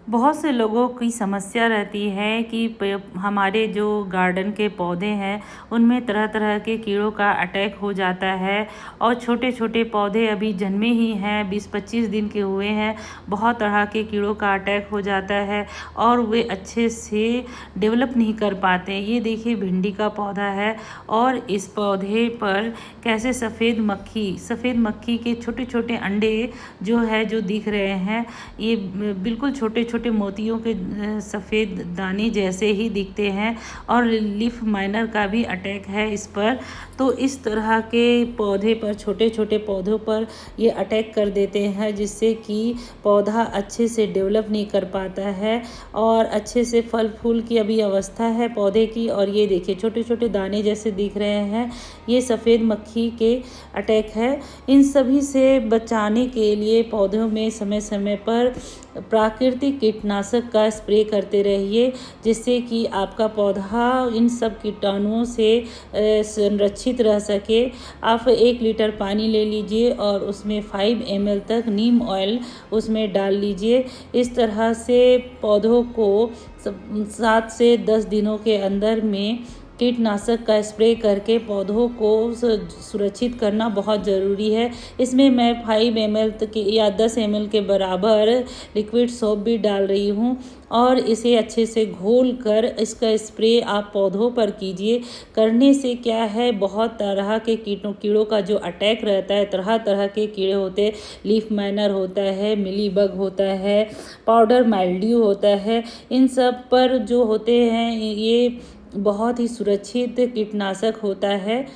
बहुत से लोगों की समस्या रहती है कि हमारे जो गार्डन के पौधे हैं उनमें तरह तरह के कीड़ों का अटैक हो जाता है और छोटे छोटे पौधे अभी जन्मे ही हैं, 20-25 दिन के हुए हैं, बहुत तरह के कीड़ों का अटैक हो जाता है और वे अच्छे से डेवलप नहीं कर पाते। ये देखिए भिंडी का पौधा है और इस पौधे पर कैसे सफ़ेद मक्खी के छोटे छोटे अंडे जो दिख रहे हैं, ये बिल्कुल छोटे छोटे मोतियों के सफ़ेद दाने जैसे ही दिखते हैं और लीफ माइनर का भी अटैक है इस पर। तो इस तरह के पौधे पर, छोटे छोटे पौधों पर ये अटैक कर देते हैं, जिससे कि पौधा अच्छे से डेवलप नहीं कर पाता है और अच्छे से फल फूल की अभी अवस्था है पौधे की। और ये देखिए छोटे छोटे दाने जैसे दिख रहे हैं, ये सफ़ेद मक्खी के अटैक है। इन सभी से बचाने के लिए पौधों में समय समय पर प्राकृतिक कीटनाशक का स्प्रे करते रहिए, जिससे कि आपका पौधा इन सब कीटाणुओं से संरक्षित रह सके। आप 1 लीटर पानी ले लीजिए और उसमें 5 ml तक नीम ऑयल उसमें डाल लीजिए। इस तरह से पौधों को 7 से 10 दिनों के अंदर में कीटनाशक का स्प्रे करके पौधों को सुरक्षित करना बहुत ज़रूरी है। इसमें मैं 5 ml तक या 10 ml के बराबर लिक्विड सोप भी डाल रही हूँ और इसे अच्छे से घोल कर इसका स्प्रे आप पौधों पर कीजिए। करने से क्या है, बहुत तरह के कीड़ों का जो अटैक रहता है, तरह तरह के कीड़े होते हैं, लीफ माइनर होता है, मिलीबग होता है, पाउडर माइल्ड्यू होता है, इन सब पर जो होते हैं ये बहुत ही सुरक्षित कीटनाशक होता है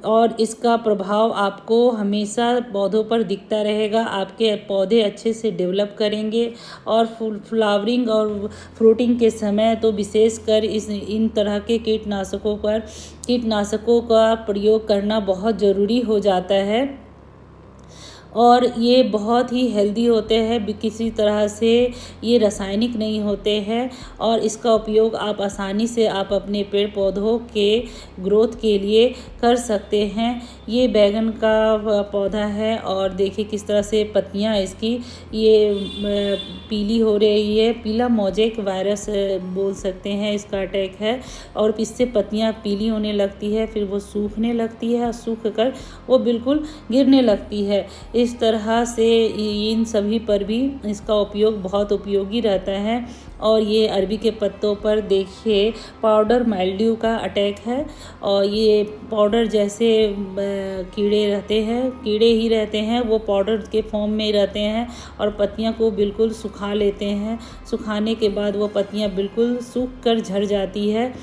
और इसका प्रभाव आपको हमेशा पौधों पर दिखता रहेगा। आपके पौधे अच्छे से डेवलप करेंगे और फ्लावरिंग और फ्रूटिंग के समय तो विशेषकर इन तरह के कीटनाशकों का प्रयोग करना बहुत ज़रूरी हो जाता है। और ये बहुत ही हेल्दी होते हैं, किसी तरह से ये रासायनिक नहीं होते हैं और इसका उपयोग आप आसानी से आप अपने पेड़ पौधों के ग्रोथ के लिए कर सकते हैं। ये बैगन का पौधा है और देखिए किस तरह से पत्तियां इसकी ये पीली हो रही है, पीला मोज़ेक वायरस बोल सकते हैं, इसका अटैक है और इससे पत्तियां पीली होने लगती है, फिर वो सूखने लगती है और सूख कर वो बिल्कुल गिरने लगती है। इस तरह से इन सभी पर भी इसका उपयोग बहुत उपयोगी रहता है। और ये अरबी के पत्तों पर देखिए पाउडर माइल्ड्यू का अटैक है और ये पाउडर जैसे कीड़े ही रहते हैं, वो पाउडर के फॉर्म में रहते हैं और पत्तियां को बिल्कुल सुखा लेते हैं। सुखाने के बाद वो पत्तियां बिल्कुल सूख कर झड़ जाती है,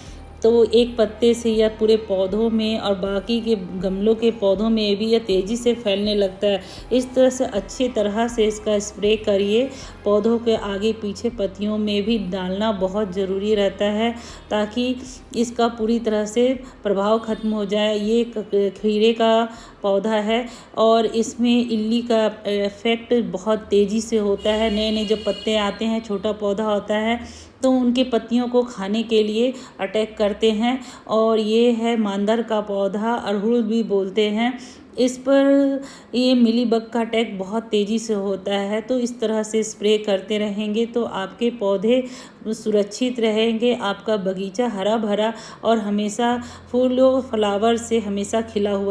तो एक पत्ते से या पूरे पौधों में और बाकी के गमलों के पौधों में भी यह तेज़ी से फैलने लगता है। इस तरह से अच्छी तरह से इसका स्प्रे करिए। पौधों के आगे पीछे पत्तियों में भी डालना बहुत ज़रूरी रहता है ताकि इसका पूरी तरह से प्रभाव खत्म हो जाए। ये खीरे का पौधा है और इसमें इल्ली का इफ़ेक्ट बहुत तेज़ी से होता है। नए नए जब पत्ते आते हैं, छोटा पौधा होता है, तो उनके पत्तियों को खाने के लिए अटैक करते हैं। और ये है मांदर का पौधा, अड़हुल भी बोलते हैं। इस पर ये मिलीबग का अटैक बहुत तेज़ी से होता है, तो इस तरह से स्प्रे करते रहेंगे तो आपके पौधे सुरक्षित रहेंगे, आपका बगीचा हरा भरा और हमेशा फूलों फ्लावर से हमेशा खिला हुआ